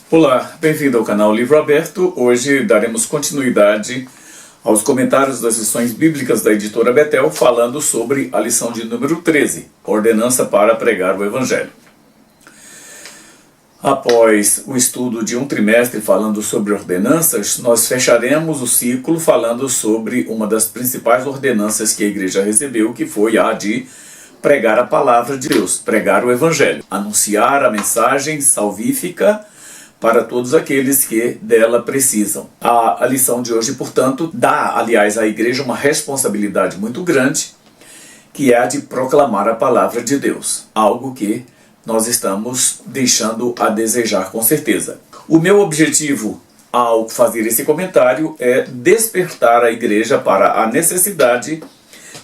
Olá, bem-vindo ao canal Livro Aberto. Hoje daremos continuidade aos comentários das lições bíblicas da editora Betel, falando sobre a lição de número 13, Ordenança para pregar o Evangelho. Após o estudo de um trimestre falando sobre ordenanças, nós fecharemos o ciclo falando sobre uma das principais ordenanças que a igreja recebeu, que foi a de pregar a palavra de Deus, pregar o Evangelho, anunciar a mensagem salvífica para todos aqueles que dela precisam. A lição de hoje, portanto, dá, aliás, à igreja uma responsabilidade muito grande, que é a de proclamar a palavra de Deus, algo que nós estamos deixando a desejar com certeza. O meu objetivo ao fazer esse comentário é despertar a igreja para a necessidade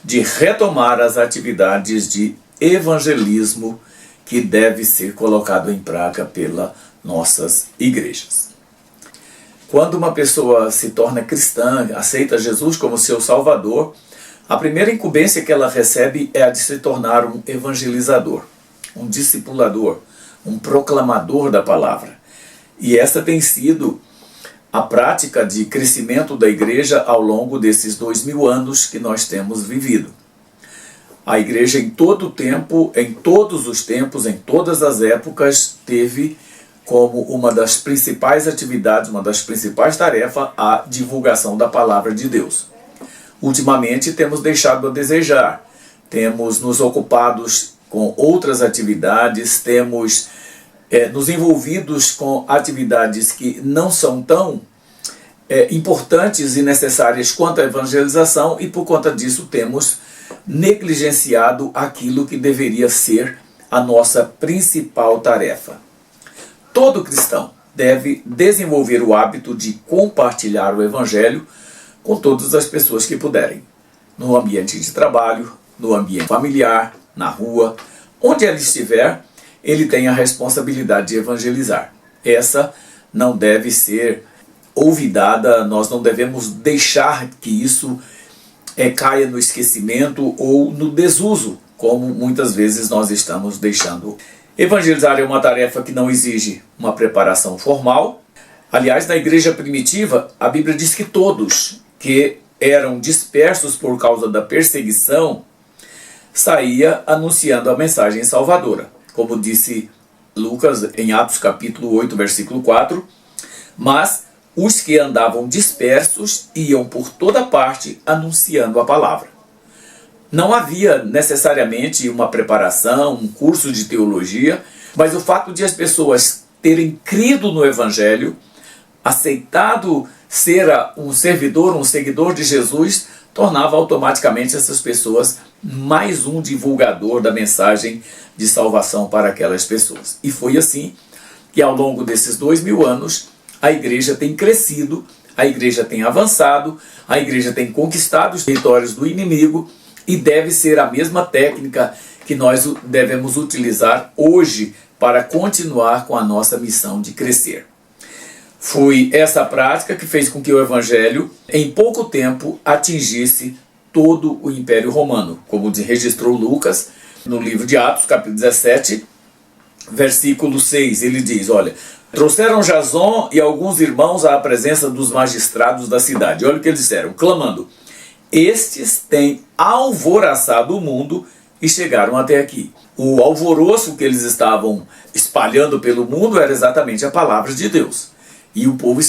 de retomar as atividades de evangelismo que deve ser colocado em prática pelas nossas igrejas. Quando uma pessoa se torna cristã, aceita Jesus como seu Salvador, a primeira incumbência que ela recebe é a de se tornar um evangelizador, um discipulador, um proclamador da palavra. E essa tem sido a prática de crescimento da igreja ao longo desses 2000 anos que nós temos vivido. A igreja em todo o tempo, em todos os tempos, em todas as épocas, teve como uma das principais atividades, uma das principais tarefas, a divulgação da palavra de Deus. Ultimamente temos deixado a desejar, temos nos ocupados com outras atividades, temos nos envolvidos com atividades que não são tão importantes e necessárias quanto a evangelização, e por conta disso temos negligenciado aquilo que deveria ser a nossa principal tarefa. Todo cristão deve desenvolver o hábito de compartilhar o Evangelho com todas as pessoas que puderem, no ambiente de trabalho, no ambiente familiar, na rua, onde ele estiver, ele tem a responsabilidade de evangelizar. Essa não deve ser olvidada, nós não devemos deixar que isso caia no esquecimento ou no desuso, como muitas vezes nós estamos deixando. Evangelizar é uma tarefa que não exige uma preparação formal. Aliás, na igreja primitiva, a Bíblia diz que todos que eram dispersos por causa da perseguição saía anunciando a mensagem salvadora. Como disse Lucas em Atos capítulo 8, versículo 4, mas os que andavam dispersos iam por toda parte anunciando a palavra. Não havia necessariamente uma preparação, um curso de teologia, mas o fato de as pessoas terem crido no Evangelho, aceitado ser um servidor, um seguidor de Jesus, tornava automaticamente essas pessoas mais um divulgador da mensagem de salvação para aquelas pessoas. E foi assim que ao longo desses 2000 anos a igreja tem crescido, a igreja tem avançado, a igreja tem conquistado os territórios do inimigo, e deve ser a mesma técnica que nós devemos utilizar hoje para continuar com a nossa missão de crescer. Foi essa prática que fez com que o Evangelho, em pouco tempo, atingisse todo o Império Romano, como registrou Lucas no livro de Atos, capítulo 17, versículo 6. Ele diz, olha, trouxeram Jason e alguns irmãos à presença dos magistrados da cidade. Olha o que eles disseram, clamando, estes têm alvoroçado o mundo e chegaram até aqui. O alvoroço que eles estavam espalhando pelo mundo era exatamente a palavra de Deus. E o povo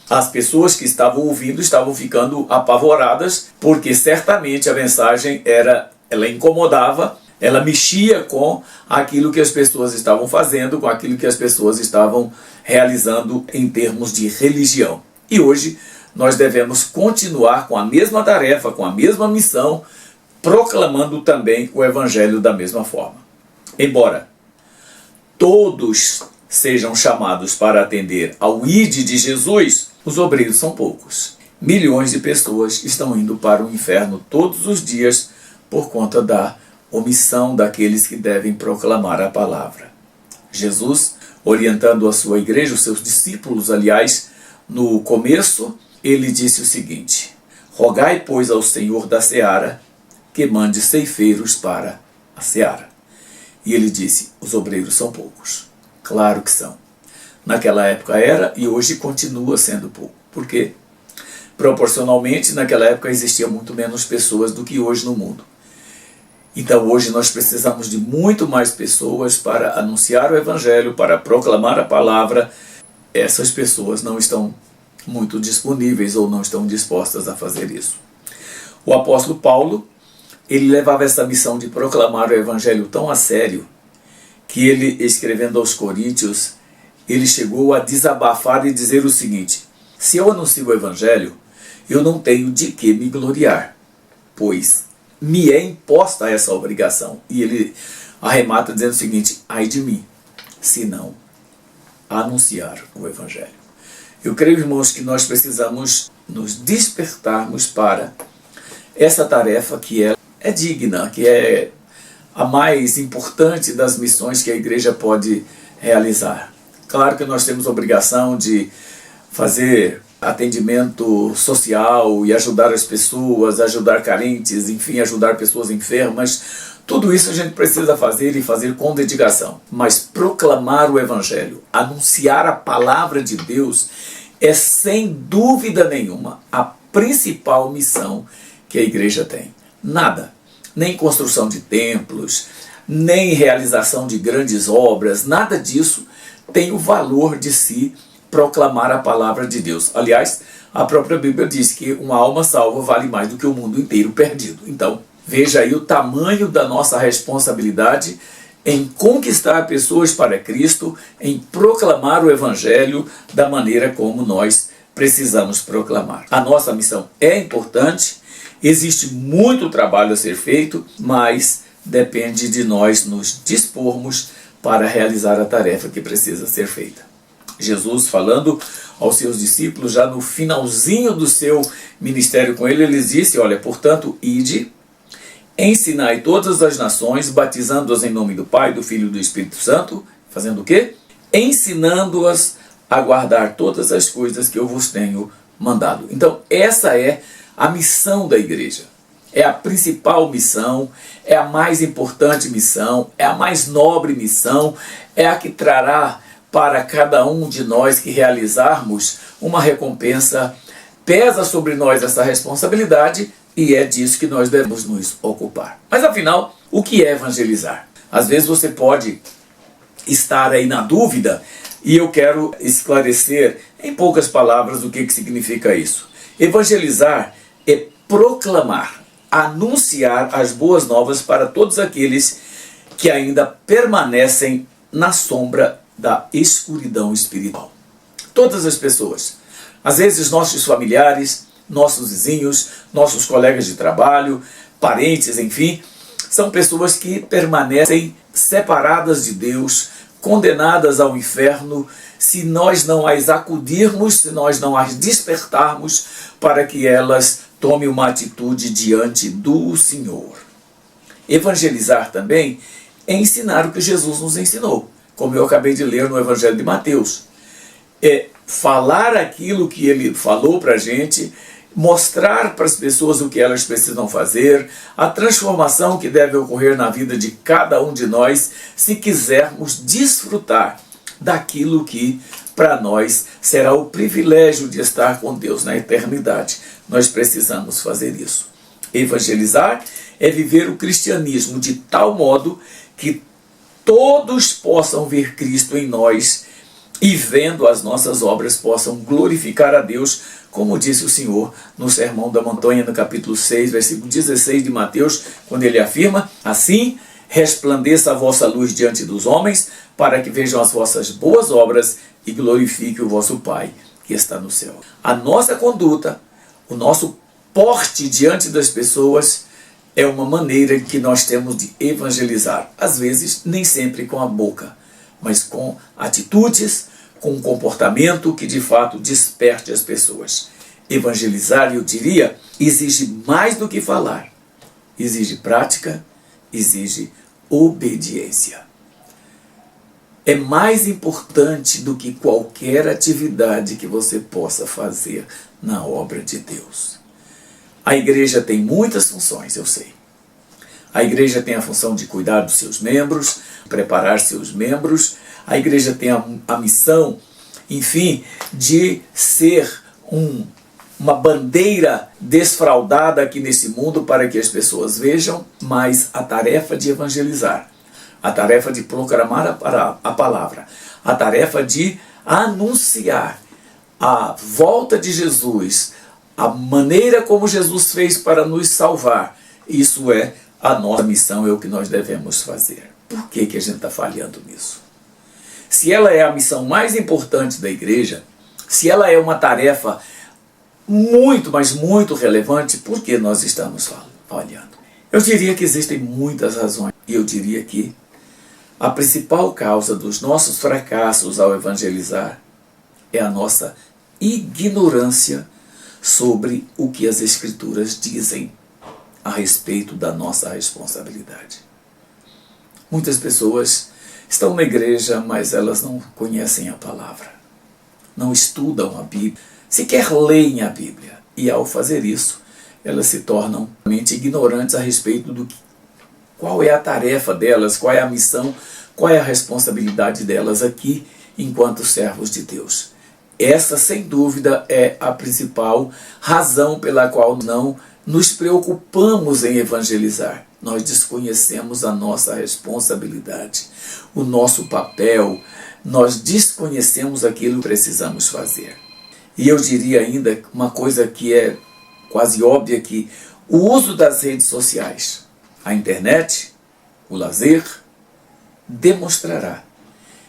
as pessoas que estavam ouvindo estavam ficando apavoradas, porque certamente a mensagem ela incomodava, ela mexia com aquilo que as pessoas estavam fazendo, com aquilo que as pessoas estavam realizando em termos de religião. E hoje nós devemos continuar com a mesma tarefa, com a mesma missão, proclamando também o Evangelho da mesma forma. Embora todos sejam chamados para atender ao ID de Jesus, os obreiros são poucos. Milhões de pessoas estão indo para o inferno todos os dias por conta da omissão daqueles que devem proclamar a palavra. Jesus, orientando a sua igreja, os seus discípulos, aliás, no começo, ele disse o seguinte, rogai, pois, ao Senhor da seara, que mande ceifeiros para a seara. E ele disse, os obreiros são poucos. Claro que são. Naquela época era e hoje continua sendo pouco. Por quê? Proporcionalmente, naquela época existia muito menos pessoas do que hoje no mundo. Então hoje nós precisamos de muito mais pessoas para anunciar o Evangelho, para proclamar a palavra. Essas pessoas não estão muito disponíveis ou não estão dispostas a fazer isso. O apóstolo Paulo, ele levava essa missão de proclamar o Evangelho tão a sério que ele, escrevendo aos Coríntios, ele chegou a desabafar e dizer o seguinte: se eu anuncio o Evangelho, eu não tenho de que me gloriar, pois me é imposta essa obrigação. E ele arremata dizendo o seguinte: ai de mim, se não anunciar o Evangelho. Eu creio, irmãos, que nós precisamos nos despertarmos para essa tarefa que é digna, que é a mais importante das missões que a igreja pode realizar. Claro que nós temos a obrigação de fazer atendimento social e ajudar as pessoas, ajudar carentes, enfim, ajudar pessoas enfermas. Tudo isso a gente precisa fazer e fazer com dedicação. Mas proclamar o Evangelho, anunciar a palavra de Deus, é sem dúvida nenhuma a principal missão que a igreja tem. Nada, nem construção de templos, nem realização de grandes obras, nada disso tem o valor de se proclamar a palavra de Deus. Aliás, a própria Bíblia diz que uma alma salva vale mais do que o mundo inteiro perdido. Então, veja aí o tamanho da nossa responsabilidade em conquistar pessoas para Cristo, em proclamar o Evangelho da maneira como nós precisamos proclamar. A nossa missão é importante, existe muito trabalho a ser feito, mas depende de nós nos dispormos para realizar a tarefa que precisa ser feita. Jesus, falando aos seus discípulos, já no finalzinho do seu ministério com ele disse: olha, portanto, ide, ensinai todas as nações, batizando-as em nome do Pai, do Filho e do Espírito Santo, fazendo o quê? Ensinando-as a guardar todas as coisas que eu vos tenho mandado. Então, essa é a missão da igreja. É a principal missão, é a mais importante missão, é a mais nobre missão, é a que trará para cada um de nós que realizarmos uma recompensa. Pesa sobre nós essa responsabilidade e é disso que nós devemos nos ocupar. Mas afinal, o que é evangelizar? Às vezes você pode estar aí na dúvida e eu quero esclarecer em poucas palavras o que significa isso. Evangelizar é proclamar, anunciar as boas novas para todos aqueles que ainda permanecem na sombra da escuridão espiritual. Todas as pessoas, às vezes nossos familiares, nossos vizinhos, nossos colegas de trabalho, parentes, enfim, são pessoas que permanecem separadas de Deus, condenadas ao inferno, se nós não as acudirmos, se nós não as despertarmos para que elas tomem uma atitude diante do Senhor. Evangelizar também é ensinar o que Jesus nos ensinou, como eu acabei de ler no Evangelho de Mateus. É falar aquilo que ele falou para a gente, mostrar para as pessoas o que elas precisam fazer, a transformação que deve ocorrer na vida de cada um de nós, se quisermos desfrutar daquilo que para nós será o privilégio de estar com Deus na eternidade. Nós precisamos fazer isso. Evangelizar é viver o cristianismo de tal modo que todos possam ver Cristo em nós e, vendo as nossas obras, possam glorificar a Deus, como disse o Senhor no Sermão da Montanha, no capítulo 6, versículo 16 de Mateus, quando ele afirma: assim resplandeça a vossa luz diante dos homens, para que vejam as vossas boas obras e glorifique o vosso Pai que está no céu. A nossa conduta, o nosso porte diante das pessoas é uma maneira que nós temos de evangelizar. Às vezes, nem sempre com a boca, mas com atitudes, com um comportamento que de fato desperte as pessoas. Evangelizar, eu diria, exige mais do que falar. Exige prática, exige obediência. É mais importante do que qualquer atividade que você possa fazer na obra de Deus. A igreja tem muitas funções, eu sei. A igreja tem a função de cuidar dos seus membros, preparar seus membros. A igreja tem a missão enfim, de ser uma bandeira desfraldada aqui nesse mundo para que as pessoas vejam, mas a tarefa de evangelizar, a tarefa de proclamar a palavra, a tarefa de anunciar a volta de Jesus, a maneira como Jesus fez para nos salvar, isso é a nossa missão, é o que nós devemos fazer. Por que a gente está falhando nisso? Se ela é a missão mais importante da igreja, se ela é uma tarefa muito, mas muito relevante, por que nós estamos falhando? Eu diria que existem muitas razões, e eu diria que a principal causa dos nossos fracassos ao evangelizar é a nossa ignorância sobre o que as Escrituras dizem a respeito da nossa responsabilidade. Muitas pessoas estão na igreja, mas elas não conhecem a palavra, não estudam a Bíblia, sequer leem a Bíblia. E ao fazer isso, elas se tornam realmente ignorantes a respeito do qual é a tarefa delas, qual é a missão, qual é a responsabilidade delas aqui enquanto servos de Deus. Essa, sem dúvida, é a principal razão pela qual não nos preocupamos em evangelizar. Nós desconhecemos a nossa responsabilidade, o nosso papel, nós desconhecemos aquilo que precisamos fazer. E eu diria ainda uma coisa que é quase óbvia, que o uso das redes sociais, a internet, o lazer, demonstrará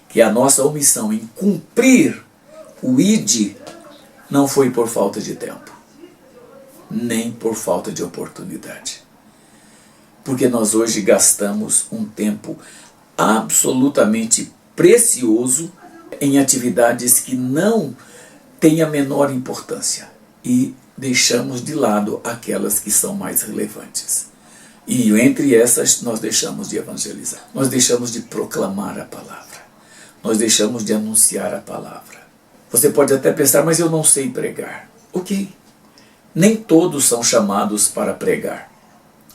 que a nossa omissão em cumprir o ID não foi por falta de tempo, nem por falta de oportunidade. Porque nós hoje gastamos um tempo absolutamente precioso em atividades que não têm a menor importância e deixamos de lado aquelas que são mais relevantes. E entre essas nós deixamos de evangelizar, nós deixamos de proclamar a palavra, nós deixamos de anunciar a palavra. Você pode até pensar, mas eu não sei pregar. Ok, nem todos são chamados para pregar.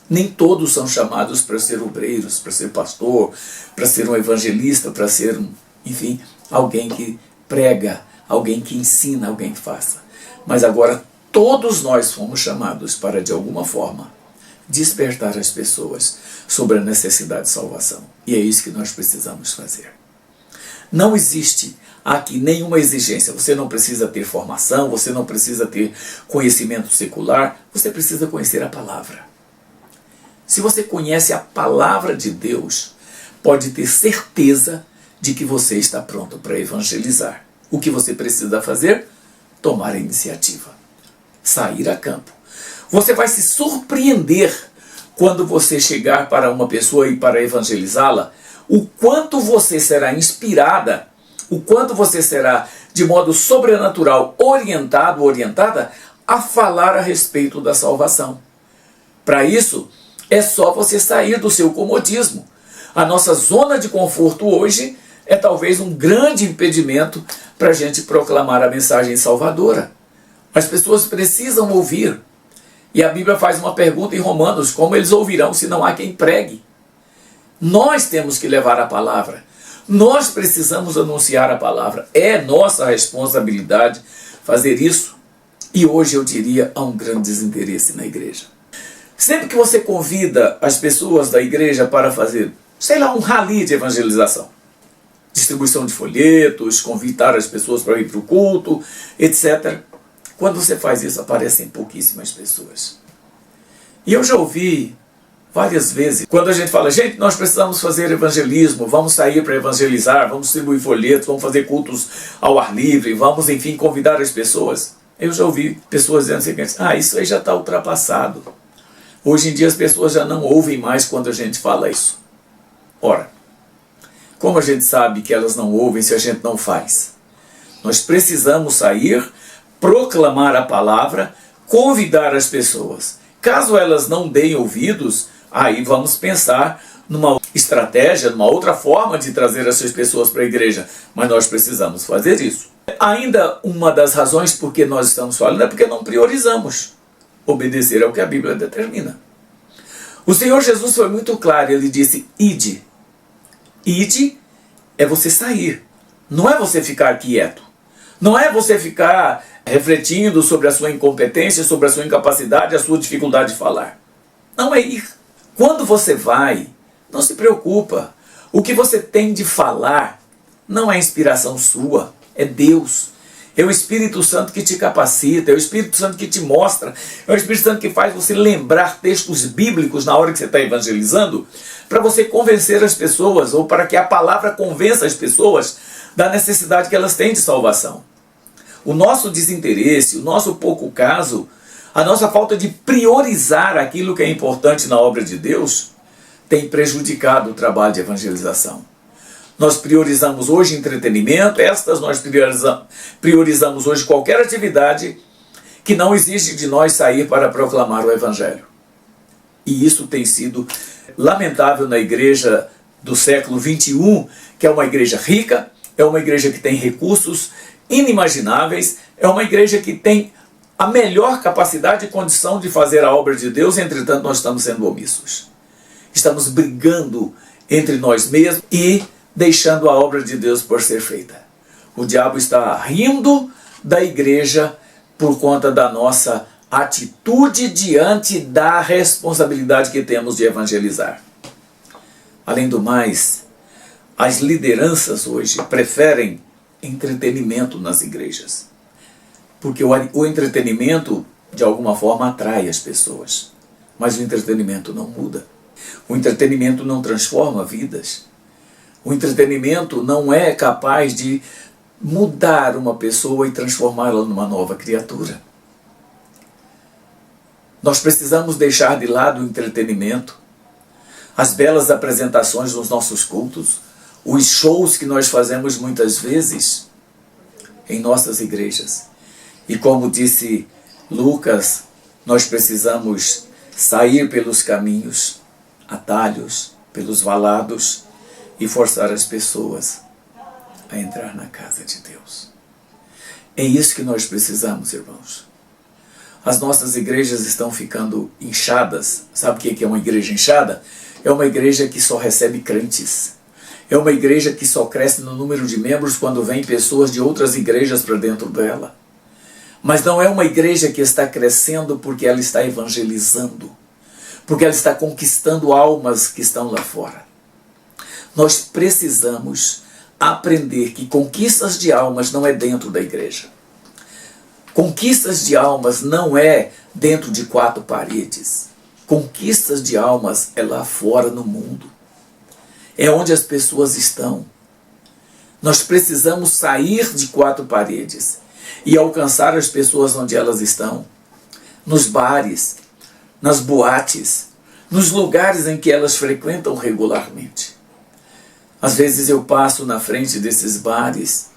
Nem todos são chamados para ser obreiros, para ser pastor, para ser um evangelista, para ser, enfim, alguém que prega, alguém que ensina, alguém que faça. Mas agora todos nós fomos chamados para, de alguma forma, despertar as pessoas sobre a necessidade de salvação. E é isso que nós precisamos fazer. Não existe aqui nenhuma exigência. Você não precisa ter formação, você não precisa ter conhecimento secular, você precisa conhecer a palavra. Se você conhece a palavra de Deus, pode ter certeza de que você está pronto para evangelizar. O que você precisa fazer? Tomar a iniciativa. Sair a campo. Você vai se surpreender quando você chegar para uma pessoa e para evangelizá-la, o quanto você será inspirada, o quanto você será, de modo sobrenatural, orientado, orientada, a falar a respeito da salvação. Para isso, é só você sair do seu comodismo. A nossa zona de conforto hoje é talvez um grande impedimento para a gente proclamar a mensagem salvadora. As pessoas precisam ouvir. E a Bíblia faz uma pergunta em Romanos: como eles ouvirão se não há quem pregue? Nós temos que levar a palavra. Nós precisamos anunciar a palavra. É nossa responsabilidade fazer isso. E hoje eu diria, há um grande desinteresse na igreja. Sempre que você convida as pessoas da igreja para fazer, sei lá, um rally de evangelização, distribuição de folhetos, convidar as pessoas para ir para o culto, etc. Quando você faz isso, aparecem pouquíssimas pessoas. E eu já ouvi várias vezes, quando a gente fala, gente, nós precisamos fazer evangelismo, vamos sair para evangelizar, vamos distribuir folhetos, vamos fazer cultos ao ar livre, vamos, enfim, convidar as pessoas. Eu já ouvi pessoas dizendo o seguinte: isso aí já está ultrapassado. Hoje em dia as pessoas já não ouvem mais quando a gente fala isso. Ora, como a gente sabe que elas não ouvem se a gente não faz? Nós precisamos sair, proclamar a palavra, convidar as pessoas. Caso elas não deem ouvidos, aí vamos pensar numa estratégia, numa outra forma de trazer essas pessoas para a igreja. Mas nós precisamos fazer isso. Ainda uma das razões por que nós estamos falando é porque não priorizamos obedecer ao que a Bíblia determina. O Senhor Jesus foi muito claro, ele disse: ide. Ide é você sair, não é você ficar quieto. Não é você ficar refletindo sobre a sua incompetência, sobre a sua incapacidade, a sua dificuldade de falar. Não é ir. Quando você vai, não se preocupa. O que você tem de falar não é inspiração sua, é Deus. É o Espírito Santo que te capacita, é o Espírito Santo que te mostra, é o Espírito Santo que faz você lembrar textos bíblicos na hora que você está evangelizando, para você convencer as pessoas, ou para que a palavra convença as pessoas da necessidade que elas têm de salvação. O nosso desinteresse, o nosso pouco caso, a nossa falta de priorizar aquilo que é importante na obra de Deus, tem prejudicado o trabalho de evangelização. Nós priorizamos hoje entretenimento, nós priorizamos hoje qualquer atividade que não exige de nós sair para proclamar o Evangelho. E isso tem sido lamentável na igreja do século XXI, que é uma igreja rica, é uma igreja que tem recursos inimagináveis, é uma igreja que tem a melhor capacidade e condição de fazer a obra de Deus, entretanto nós estamos sendo omissos. Estamos brigando entre nós mesmos e deixando a obra de Deus por ser feita. O diabo está rindo da igreja por conta da nossa atitude diante da responsabilidade que temos de evangelizar. Além do mais, as lideranças hoje preferem entretenimento nas igrejas. Porque o entretenimento, de alguma forma, atrai as pessoas. Mas o entretenimento não muda. O entretenimento não transforma vidas. O entretenimento não é capaz de mudar uma pessoa e transformá-la numa nova criatura. Nós precisamos deixar de lado o entretenimento, as belas apresentações nos nossos cultos, os shows que nós fazemos muitas vezes em nossas igrejas. E como disse Lucas, nós precisamos sair pelos caminhos, atalhos, pelos valados e forçar as pessoas a entrar na casa de Deus. É isso que nós precisamos, irmãos. As nossas igrejas estão ficando inchadas. Sabe o que é uma igreja inchada? É uma igreja que só recebe crentes. É uma igreja que só cresce no número de membros quando vêm pessoas de outras igrejas para dentro dela. Mas não é uma igreja que está crescendo porque ela está evangelizando, porque ela está conquistando almas que estão lá fora. Nós precisamos aprender que conquistas de almas não é dentro da igreja. Conquistas de almas não é dentro de quatro paredes. Conquistas de almas é lá fora no mundo. É onde as pessoas estão. Nós precisamos sair de quatro paredes e alcançar as pessoas onde elas estão. Nos bares, nas boates, nos lugares em que elas frequentam regularmente. Às vezes eu passo na frente desses bares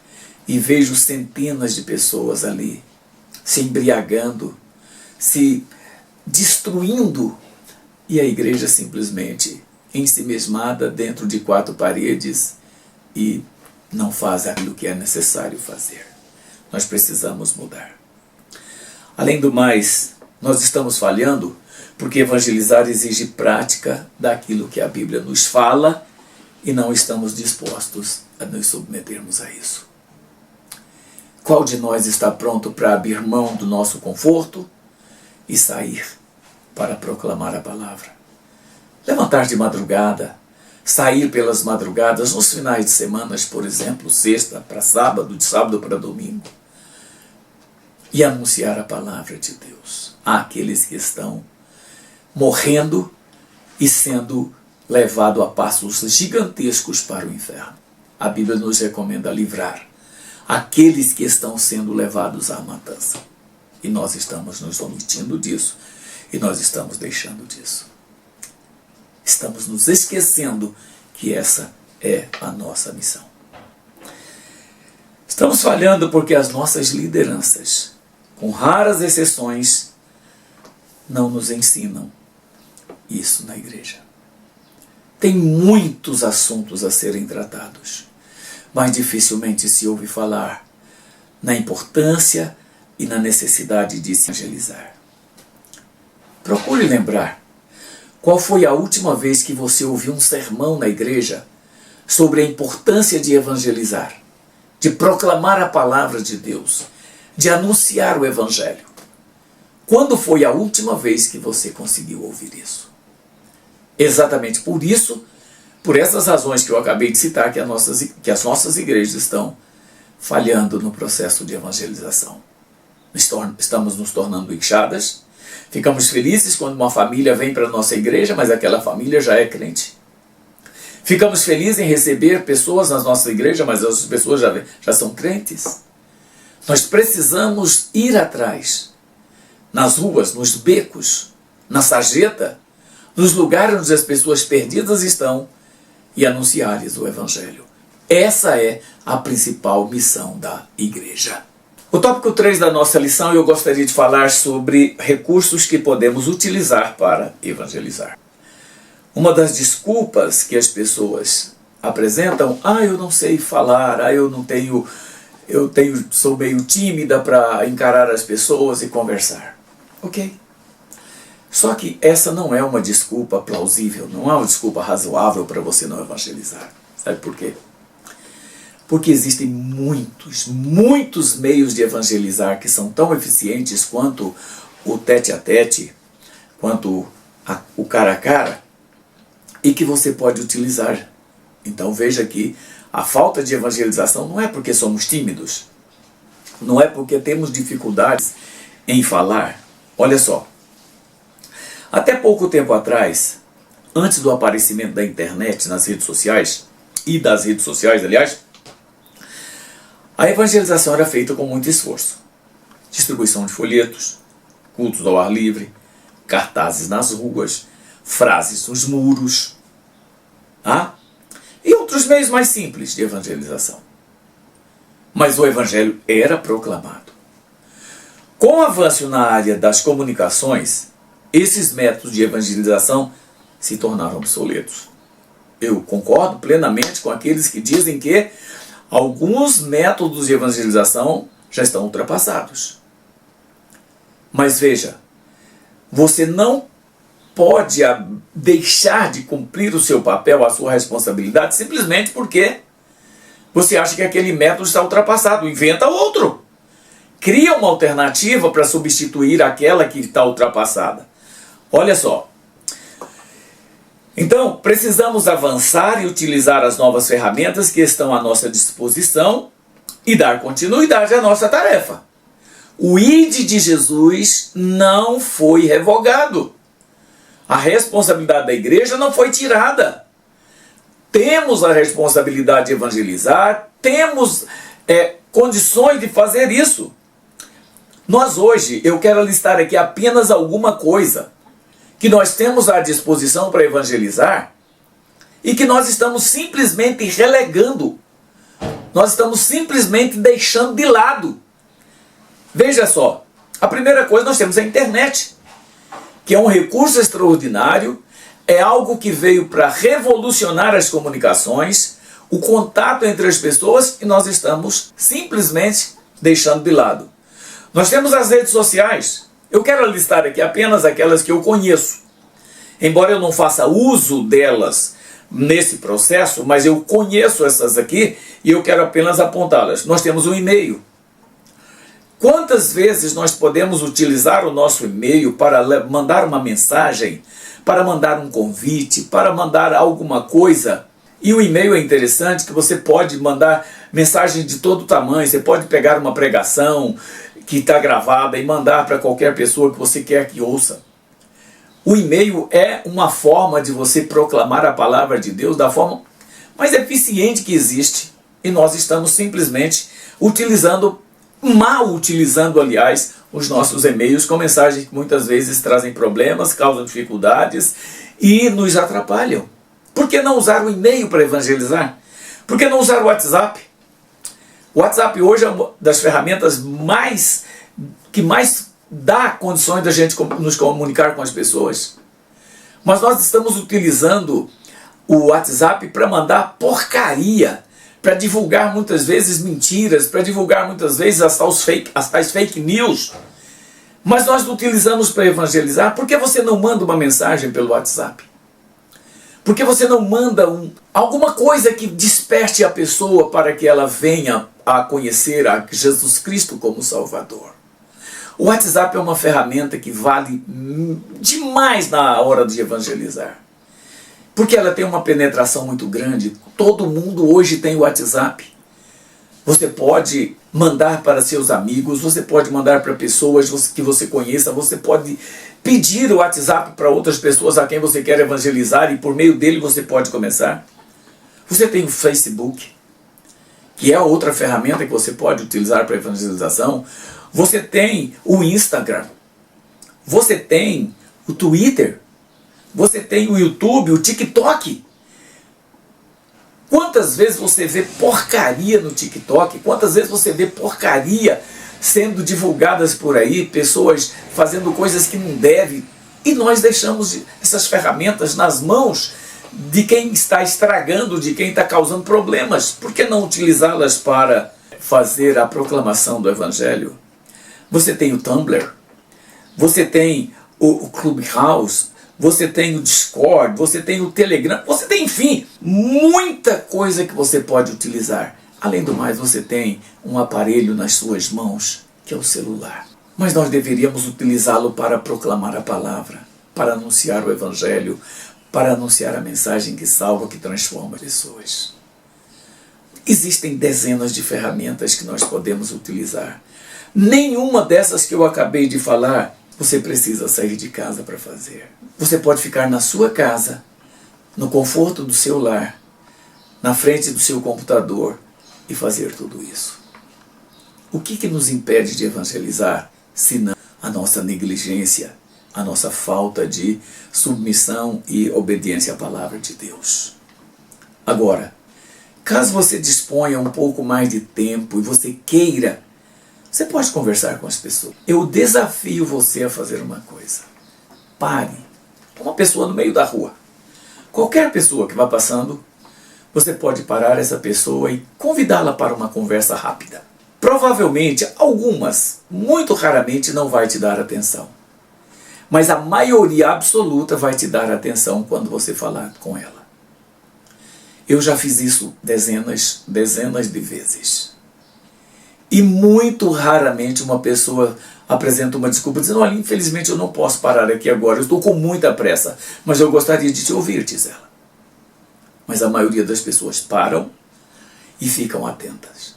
e vejo centenas de pessoas ali, se embriagando, se destruindo, e a igreja simplesmente ensimesmada dentro de quatro paredes e não faz aquilo que é necessário fazer. Nós precisamos mudar. Além do mais, nós estamos falhando porque evangelizar exige prática daquilo que a Bíblia nos fala e não estamos dispostos a nos submetermos a isso. Qual de nós está pronto para abrir mão do nosso conforto e sair para proclamar a palavra? Levantar de madrugada, sair pelas madrugadas nos finais de semana, por exemplo, sexta para sábado, de sábado para domingo, e anunciar a palavra de Deus àqueles que estão morrendo e sendo levados a passos gigantescos para o inferno. A Bíblia nos recomenda livrar aqueles que estão sendo levados à matança. E nós estamos nos omitindo disso, e nós estamos deixando disso. Estamos nos esquecendo que essa é a nossa missão. Estamos falhando porque as nossas lideranças, com raras exceções, não nos ensinam isso na igreja. Tem muitos assuntos a serem tratados, mas dificilmente se ouve falar na importância e na necessidade de se evangelizar. Procure lembrar qual foi a última vez que você ouviu um sermão na igreja sobre a importância de evangelizar, de proclamar a palavra de Deus, de anunciar o Evangelho. Quando foi a última vez que você conseguiu ouvir isso? Exatamente por isso, por essas razões que eu acabei de citar, que as nossas igrejas estão falhando no processo de evangelização. Estamos nos tornando inchadas, ficamos felizes quando uma família vem para a nossa igreja, mas aquela família já é crente. Ficamos felizes em receber pessoas na nossa igreja, mas as pessoas já são crentes. Nós precisamos ir atrás, nas ruas, nos becos, na sarjeta, nos lugares onde as pessoas perdidas estão, e anunciar-lhes o Evangelho. Essa é a principal missão da igreja. O tópico 3 da nossa lição, eu gostaria de falar sobre recursos que podemos utilizar para evangelizar. Uma das desculpas que as pessoas apresentam, eu não sei falar, sou meio tímida para encarar as pessoas e conversar. Ok. Só que essa não é uma desculpa plausível, não é uma desculpa razoável para você não evangelizar. Sabe por quê? Porque existem muitos meios de evangelizar que são tão eficientes quanto o tete-a-tete, quanto o cara a cara, e que você pode utilizar. Então veja que a falta de evangelização não é porque somos tímidos, não é porque temos dificuldades em falar. Olha só, até pouco tempo atrás, antes do aparecimento da internet nas redes sociais, e das redes sociais, aliás, a evangelização era feita com muito esforço. Distribuição de folhetos, cultos ao ar livre, cartazes nas ruas, frases nos muros, e outros meios mais simples de evangelização. Mas o evangelho era proclamado. Com o avanço na área das comunicações, esses métodos de evangelização se tornaram obsoletos. Eu concordo plenamente com aqueles que dizem que alguns métodos de evangelização já estão ultrapassados. Mas veja, você não pode deixar de cumprir o seu papel, a sua responsabilidade, simplesmente porque você acha que aquele método está ultrapassado. Inventa outro. Cria uma alternativa para substituir aquela que está ultrapassada. Olha só. Então, precisamos avançar e utilizar as novas ferramentas que estão à nossa disposição e dar continuidade à nossa tarefa. O ID de Jesus não foi revogado. A responsabilidade da igreja não foi tirada. Temos a responsabilidade de evangelizar, temos condições de fazer isso. Nós hoje, eu quero listar aqui apenas alguma coisa que nós temos à disposição para evangelizar e que nós estamos simplesmente relegando, nós estamos simplesmente deixando de lado. Veja só, a primeira coisa, nós temos a internet, que é um recurso extraordinário, é algo que veio para revolucionar as comunicações, o contato entre as pessoas, e nós estamos simplesmente deixando de lado. Nós temos as redes sociais. Eu quero listar aqui apenas aquelas que eu conheço. Embora eu não faça uso delas nesse processo, mas eu conheço essas aqui e eu quero apenas apontá-las. Nós temos um e-mail. Quantas vezes nós podemos utilizar o nosso e-mail para mandar uma mensagem, para mandar um convite, para mandar alguma coisa? E o e-mail é interessante que você pode mandar mensagens de todo tamanho. Você pode pegar uma pregação que está gravada e mandar para qualquer pessoa que você quer que ouça. O e-mail é uma forma de você proclamar a palavra de Deus da forma mais eficiente que existe. E nós estamos simplesmente mal utilizando, aliás, os nossos e-mails com mensagens que muitas vezes trazem problemas, causam dificuldades e nos atrapalham. Por que não usar o e-mail para evangelizar? Por que não usar o WhatsApp? O WhatsApp hoje é uma das ferramentas que mais dá condições da gente nos comunicar com as pessoas. Mas nós estamos utilizando o WhatsApp para mandar porcaria, para divulgar muitas vezes mentiras, para divulgar muitas vezes as tais fake news. Mas nós utilizamos para evangelizar. Por que você não manda uma mensagem pelo WhatsApp? Por que você não manda alguma coisa que desperte a pessoa para que ela venha a conhecer a Jesus Cristo como Salvador. O WhatsApp é uma ferramenta que vale demais na hora de evangelizar, porque ela tem uma penetração muito grande. Todo mundo hoje tem o WhatsApp. Você pode mandar para seus amigos, você pode mandar para pessoas que você conheça, você pode pedir o WhatsApp para outras pessoas a quem você quer evangelizar e por meio dele você pode começar. Você tem o Facebook, que é outra ferramenta que você pode utilizar para evangelização. Você tem o Instagram, você tem o Twitter, você tem o YouTube, o TikTok. Quantas vezes você vê porcaria no TikTok? Quantas vezes você vê porcaria sendo divulgadas por aí, pessoas fazendo coisas que não devem, e nós deixamos essas ferramentas nas mãos de quem está estragando, de quem está causando problemas. Por que não utilizá-las para fazer a proclamação do Evangelho? Você tem o Tumblr, você tem o Clubhouse, você tem o Discord, você tem o Telegram, você tem, enfim, muita coisa que você pode utilizar. Além do mais, você tem um aparelho nas suas mãos, que é o celular. Mas nós deveríamos utilizá-lo para proclamar a palavra, para anunciar o Evangelho, para anunciar a mensagem que salva, que transforma pessoas. Existem dezenas de ferramentas que nós podemos utilizar. Nenhuma dessas que eu acabei de falar você precisa sair de casa para fazer. Você pode ficar na sua casa, no conforto do seu lar, na frente do seu computador e fazer tudo isso. O que nos impede de evangelizar, senão a nossa negligência, a nossa falta de submissão e obediência à palavra de Deus? Agora, caso você disponha um pouco mais de tempo e você queira, você pode conversar com as pessoas. Eu desafio você a fazer uma coisa. Pare. Uma pessoa no meio da rua. Qualquer pessoa que vá passando, você pode parar essa pessoa e convidá-la para uma conversa rápida. Provavelmente, algumas, muito raramente, não vai te dar atenção. Mas a maioria absoluta vai te dar atenção quando você falar com ela. Eu já fiz isso dezenas de vezes. E muito raramente uma pessoa apresenta uma desculpa dizendo: olha, infelizmente eu não posso parar aqui agora, eu estou com muita pressa, mas eu gostaria de te ouvir, diz ela. Mas a maioria das pessoas param e ficam atentas.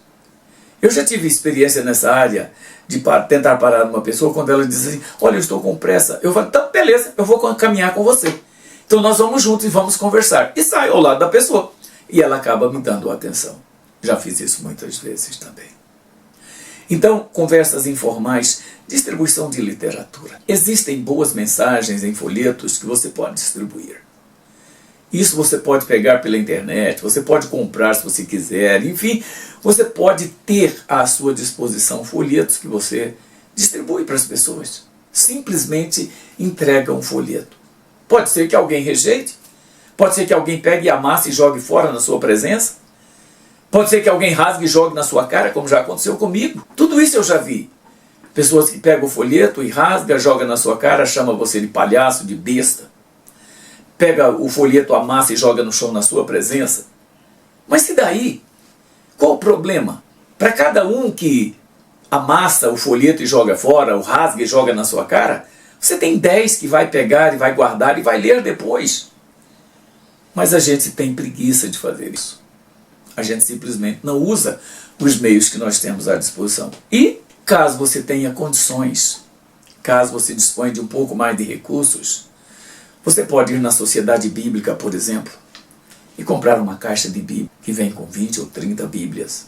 Eu já tive experiência nessa área de tentar parar uma pessoa quando ela diz assim: olha, eu estou com pressa. Eu falo: então beleza, eu vou caminhar com você. Então nós vamos juntos e vamos conversar. E saio ao lado da pessoa. E ela acaba me dando atenção. Já fiz isso muitas vezes também. Então, conversas informais, distribuição de literatura. Existem boas mensagens em folhetos que você pode distribuir. Isso você pode pegar pela internet, você pode comprar se você quiser, enfim, você pode ter à sua disposição folhetos que você distribui para as pessoas. Simplesmente entrega um folheto. Pode ser que alguém rejeite, pode ser que alguém pegue e amasse e jogue fora na sua presença, pode ser que alguém rasgue e jogue na sua cara, como já aconteceu comigo. Tudo isso eu já vi. Pessoas que pegam o folheto e rasga, joga na sua cara, chama você de palhaço, de besta. Pega o folheto, amassa e joga no chão na sua presença. Mas e daí? Qual o problema? Para cada um que amassa o folheto e joga fora, o rasga e joga na sua cara, você tem 10 que vai pegar e vai guardar e vai ler depois. Mas a gente tem preguiça de fazer isso. A gente simplesmente não usa os meios que nós temos à disposição. E caso você tenha condições, caso você disponha de um pouco mais de recursos, você pode ir na Sociedade Bíblica, por exemplo, e comprar uma caixa de Bíblia que vem com 20 ou 30 Bíblias.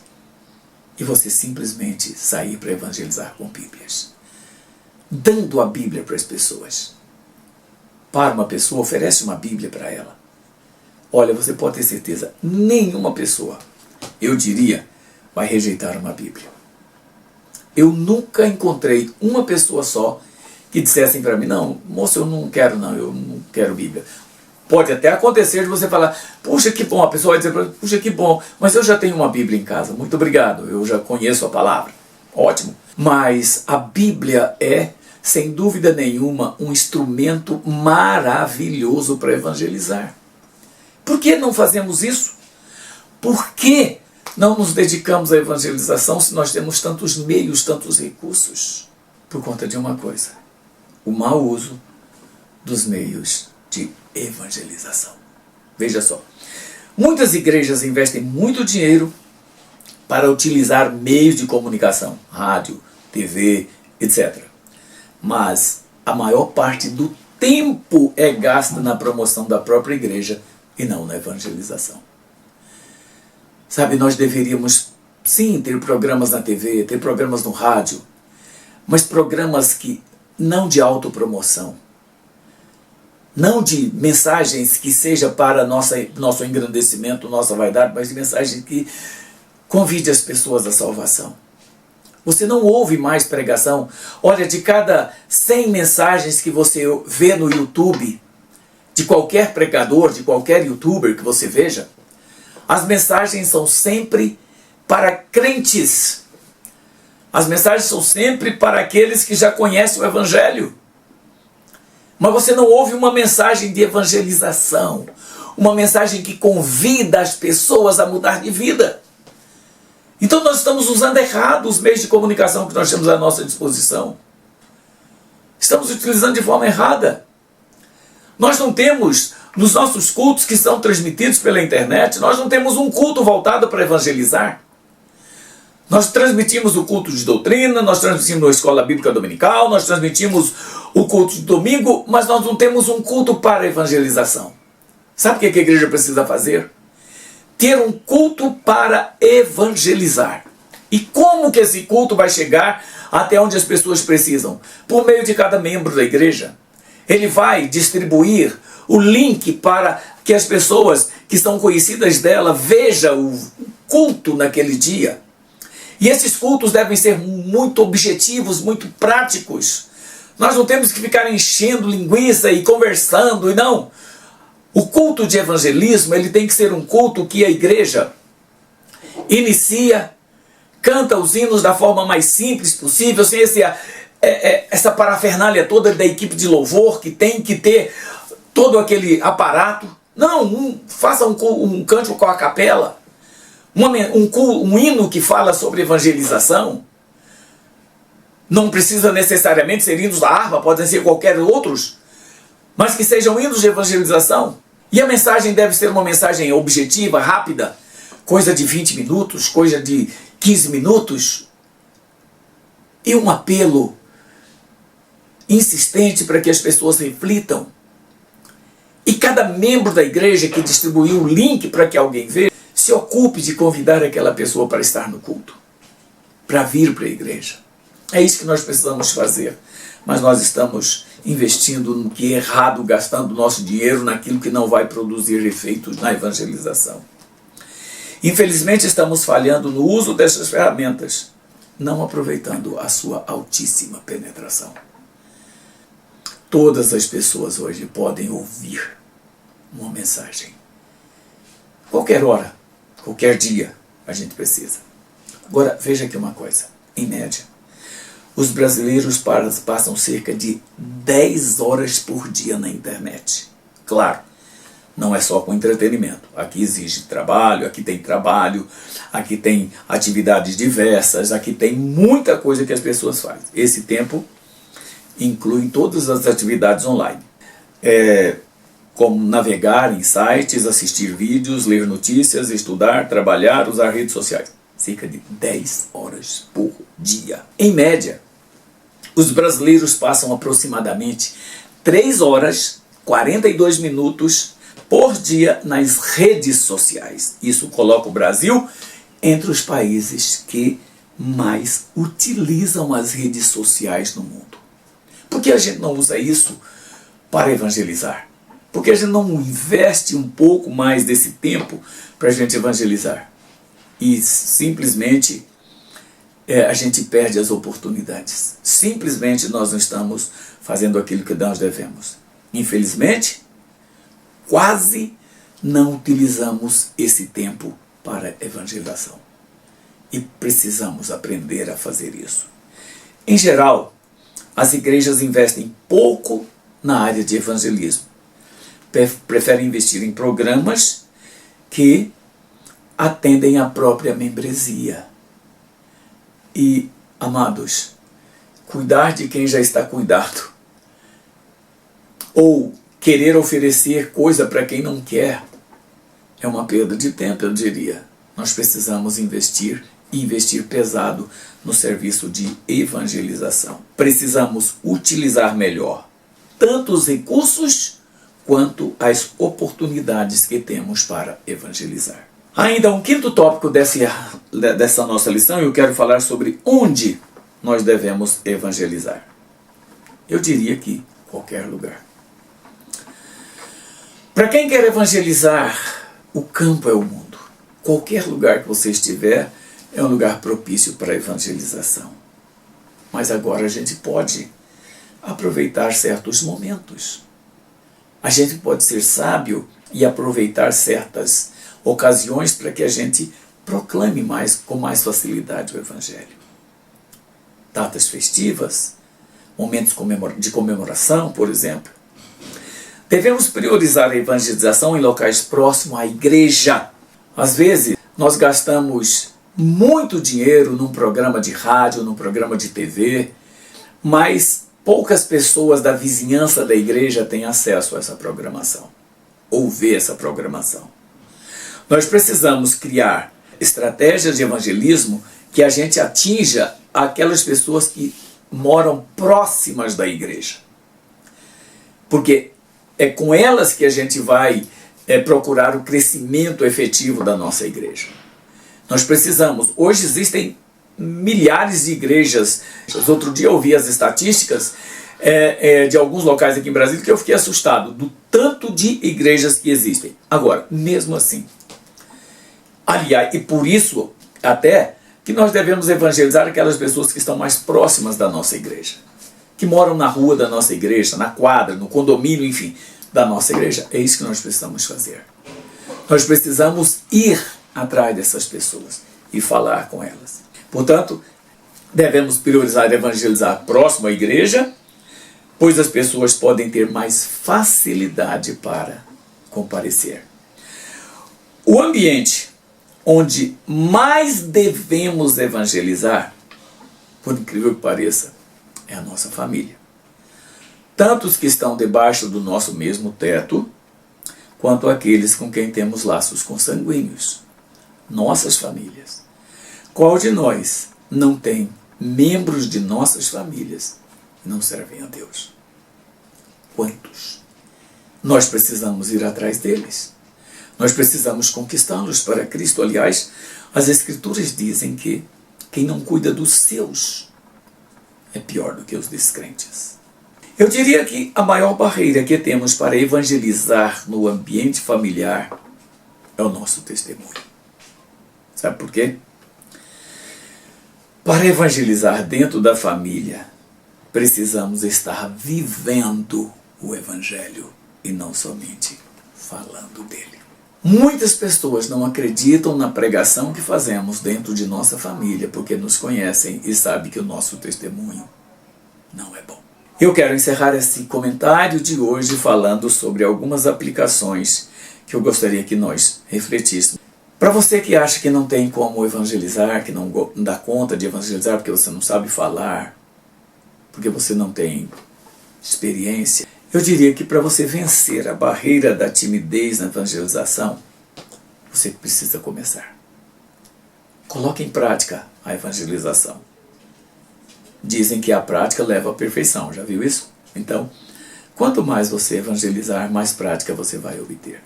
E você simplesmente sair para evangelizar com Bíblias. Dando a Bíblia para as pessoas. Para uma pessoa, oferece uma Bíblia para ela. Olha, você pode ter certeza, nenhuma pessoa, eu diria, vai rejeitar uma Bíblia. Eu nunca encontrei uma pessoa só que dissessem para mim: não, moço, eu não quero Bíblia. Pode até acontecer de você falar: puxa, que bom, a pessoa vai dizer para mim: puxa, que bom, mas eu já tenho uma Bíblia em casa, muito obrigado, eu já conheço a palavra. Ótimo. Mas a Bíblia é, sem dúvida nenhuma, um instrumento maravilhoso para evangelizar. Por que não fazemos isso? Por que não nos dedicamos à evangelização se nós temos tantos meios, tantos recursos? Por conta de uma coisa: o mau uso dos meios de evangelização. Veja só, muitas igrejas investem muito dinheiro para utilizar meios de comunicação, rádio, TV, etc. Mas a maior parte do tempo é gasta na promoção da própria igreja e não na evangelização. Sabe, nós deveríamos sim ter programas na TV, ter programas no rádio, mas programas que não de autopromoção, não de mensagens que seja para nosso engrandecimento, nossa vaidade, mas de mensagens que convide as pessoas à salvação. Você não ouve mais pregação. Olha, de cada 100 mensagens que você vê no YouTube, de qualquer pregador, de qualquer youtuber que você veja, as mensagens são sempre para crentes. As mensagens são sempre para aqueles que já conhecem o Evangelho. Mas você não ouve uma mensagem de evangelização, uma mensagem que convida as pessoas a mudar de vida. Então nós estamos usando errado os meios de comunicação que nós temos à nossa disposição. Estamos utilizando de forma errada. Nós não temos, nos nossos cultos que são transmitidos pela internet, nós não temos um culto voltado para evangelizar. Nós transmitimos o culto de doutrina, nós transmitimos a escola bíblica dominical, nós transmitimos o culto de domingo, mas nós não temos um culto para evangelização. Sabe o que a igreja precisa fazer? Ter um culto para evangelizar. E como que esse culto vai chegar até onde as pessoas precisam? Por meio de cada membro da igreja. Ele vai distribuir o link para que as pessoas que são conhecidas dela vejam o culto naquele dia. E esses cultos devem ser muito objetivos, muito práticos. Nós não temos que ficar enchendo linguiça e conversando, e não. O culto de evangelismo, ele tem que ser um culto que a igreja inicia, canta os hinos da forma mais simples possível, sem essa parafernália toda da equipe de louvor, que tem que ter todo aquele aparato. Não, faça um cântico com a capela, um hino que fala sobre evangelização. Não precisa necessariamente ser hinos da harpa, podem ser qualquer outros, mas que sejam hinos de evangelização. E a mensagem deve ser uma mensagem objetiva, rápida, coisa de 20 minutos, coisa de 15 minutos, e um apelo insistente para que as pessoas reflitam. E cada membro da igreja que distribuiu o link para que alguém veja, se ocupe de convidar aquela pessoa para estar no culto, para vir para a igreja. É isso que nós precisamos fazer. Mas nós estamos investindo no que é errado, gastando nosso dinheiro naquilo que não vai produzir efeitos na evangelização. Infelizmente estamos falhando no uso dessas ferramentas, não aproveitando a sua altíssima penetração. Todas as pessoas hoje podem ouvir uma mensagem. Qualquer hora, qualquer dia, a gente precisa. Agora, veja aqui uma coisa. Em média, os brasileiros passam cerca de 10 horas por dia na internet. Claro, não é só com entretenimento. Aqui exige trabalho, aqui tem atividades diversas, aqui tem muita coisa que as pessoas fazem. Esse tempo inclui todas as atividades online. Como navegar em sites, assistir vídeos, ler notícias, estudar, trabalhar, usar redes sociais. Cerca de 10 horas por dia. Em média, os brasileiros passam aproximadamente 3 horas, 42 minutos por dia nas redes sociais. Isso coloca o Brasil entre os países que mais utilizam as redes sociais no mundo. Por que a gente não usa isso para evangelizar? Por que a gente não investe um pouco mais desse tempo para a gente evangelizar? E simplesmente a gente perde as oportunidades. Simplesmente nós não estamos fazendo aquilo que nós devemos. Infelizmente, quase não utilizamos esse tempo para evangelização. E precisamos aprender a fazer isso. Em geral, as igrejas investem pouco na área de evangelismo. Preferem investir em programas que atendem à própria membresia. E, amados, cuidar de quem já está cuidado, ou querer oferecer coisa para quem não quer, é uma perda de tempo, eu diria. Nós precisamos investir, e investir pesado no serviço de evangelização. Precisamos utilizar melhor tanto os recursos quanto as oportunidades que temos para evangelizar. Ainda um quinto tópico dessa nossa lição, eu quero falar sobre onde nós devemos evangelizar. Eu diria que qualquer lugar. Para quem quer evangelizar, o campo é o mundo. Qualquer lugar que você estiver é um lugar propício para a evangelização. Mas agora a gente pode aproveitar certos momentos. A gente pode ser sábio e aproveitar certas ocasiões para que a gente proclame com mais facilidade o Evangelho. Datas festivas, momentos de comemoração, por exemplo. Devemos priorizar a evangelização em locais próximos à igreja. Às vezes, nós gastamos muito dinheiro num programa de rádio, num programa de TV, mas poucas pessoas da vizinhança da igreja têm acesso a essa programação, ou ver essa programação. Nós precisamos criar estratégias de evangelismo que a gente atinja aquelas pessoas que moram próximas da igreja. Porque é com elas que a gente vai procurar o crescimento efetivo da nossa igreja. Nós precisamos, hoje existem milhares de igrejas. Outro dia eu ouvi as estatísticas de alguns locais aqui em Brasília que eu fiquei assustado do tanto de igrejas que existem. Agora, mesmo assim, aliás, e por isso até que nós devemos evangelizar aquelas pessoas que estão mais próximas da nossa igreja, que moram na rua da nossa igreja, na quadra, no condomínio, enfim, da nossa igreja. É isso que nós precisamos fazer. Nós precisamos ir atrás dessas pessoas e falar com elas. Portanto, devemos priorizar evangelizar próximo à igreja, pois as pessoas podem ter mais facilidade para comparecer. O ambiente onde mais devemos evangelizar, por incrível que pareça, é a nossa família. Tanto os que estão debaixo do nosso mesmo teto, quanto aqueles com quem temos laços consanguíneos, nossas famílias. Qual de nós não tem membros de nossas famílias que não servem a Deus? Quantos? Nós precisamos ir atrás deles. Nós precisamos conquistá-los para Cristo. Aliás, as Escrituras dizem que quem não cuida dos seus é pior do que os descrentes. Eu diria que a maior barreira que temos para evangelizar no ambiente familiar é o nosso testemunho. Sabe por quê? Para evangelizar dentro da família, precisamos estar vivendo o Evangelho e não somente falando dele. Muitas pessoas não acreditam na pregação que fazemos dentro de nossa família porque nos conhecem e sabem que o nosso testemunho não é bom. Eu quero encerrar esse comentário de hoje falando sobre algumas aplicações que eu gostaria que nós refletíssemos. Para você que acha que não tem como evangelizar, que não dá conta de evangelizar porque você não sabe falar, porque você não tem experiência, eu diria que para você vencer a barreira da timidez na evangelização, você precisa começar. Coloque em prática a evangelização. Dizem que a prática leva à perfeição, já viu isso? Então, quanto mais você evangelizar, mais prática você vai obter.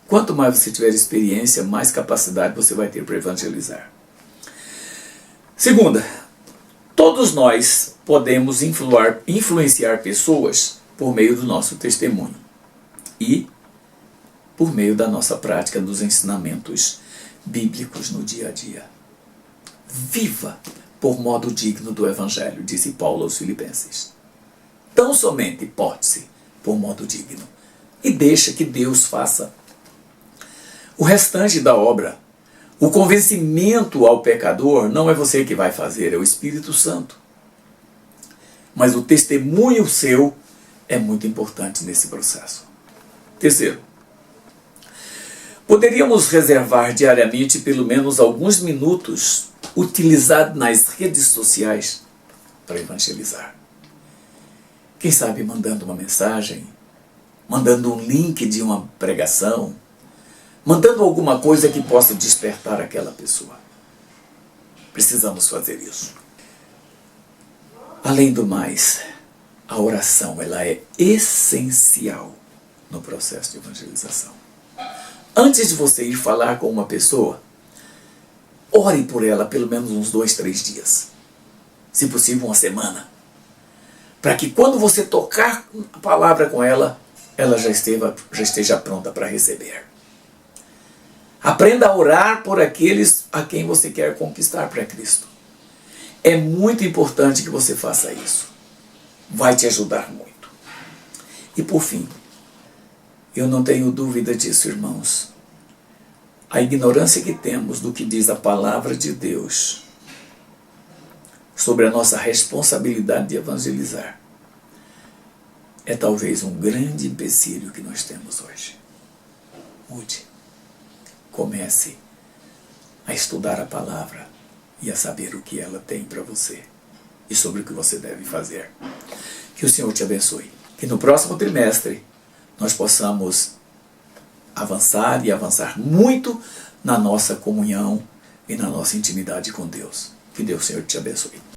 Quanto mais você tiver experiência, mais capacidade você vai ter para evangelizar. Segunda, todos nós podemos influenciar pessoas por meio do nosso testemunho e por meio da nossa prática dos ensinamentos bíblicos no dia a dia. Viva por modo digno do Evangelho, disse Paulo aos Filipenses. Tão somente porte-se por modo digno e deixa que Deus faça o restante da obra. O convencimento ao pecador não é você que vai fazer, é o Espírito Santo. Mas o testemunho seu é muito importante nesse processo. Terceiro, Poderíamos reservar diariamente pelo menos alguns minutos utilizados nas redes sociais para evangelizar. Quem sabe mandando uma mensagem, mandando um link de uma pregação, mandando alguma coisa que possa despertar aquela pessoa. Precisamos fazer isso. Além do mais, a oração ela é essencial no processo de evangelização. Antes de você ir falar com uma pessoa, ore por ela pelo menos uns 2, 3 dias. Se possível, uma semana. Para que quando você tocar a palavra com ela, ela já esteja pronta para receber. Aprenda a orar por aqueles a quem você quer conquistar para Cristo. É muito importante que você faça isso. Vai te ajudar muito. E por fim, eu não tenho dúvida disso, irmãos. A ignorância que temos do que diz a palavra de Deus sobre a nossa responsabilidade de evangelizar é talvez um grande empecilho que nós temos hoje. Mude. Comece a estudar a palavra e a saber o que ela tem para você e sobre o que você deve fazer. Que o Senhor te abençoe. Que no próximo trimestre nós possamos avançar e avançar muito na nossa comunhão e na nossa intimidade com Deus. Que Deus, Senhor, te abençoe.